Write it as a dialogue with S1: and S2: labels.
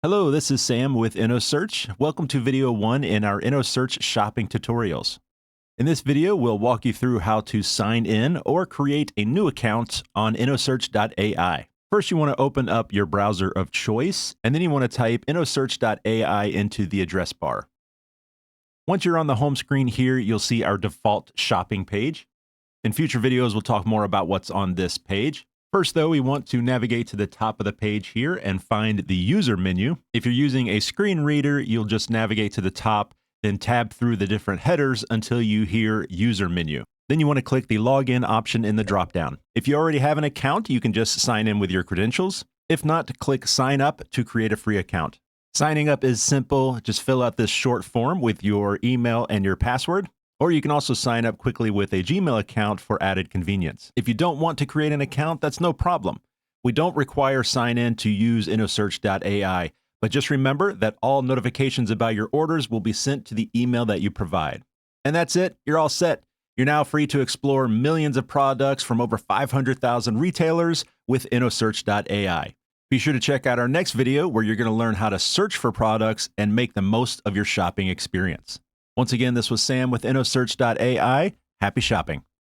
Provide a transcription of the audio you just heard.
S1: Hello, this is Sam with Innosearch. Welcome to video 1 in our Innosearch shopping tutorials. In this video, we'll walk you through how to sign in or create a new account on Innosearch.ai. First, you want to open up your browser of choice, and then you want to type Innosearch.ai into the address bar. Once you're on the home screen here, you'll see our default shopping page. In future videos, we'll talk more about what's on this page. First, though, we want to navigate to the top of the page here and find the user menu. If you're using a screen reader, you'll just navigate to the top, then tab through the different headers until you hear user menu. Then you want to click the login option in the dropdown. If you already have an account, you can just sign in with your credentials. If not, click sign up to create a free account. Signing up is simple. Just fill out this short form with your email and your password. Or you can also sign up quickly with a Gmail account for added convenience. If you don't want to create an account, that's no problem. We don't require sign-in to use Innosearch.ai, but just remember that all notifications about your orders will be sent to the email that you provide. And that's it. You're all set. You're now free to explore millions of products from over 500,000 retailers with Innosearch.ai. Be sure to check out our next video where you're going to learn how to search for products and make the most of your shopping experience. Once again, this was Sam with Innosearch.ai. Happy shopping.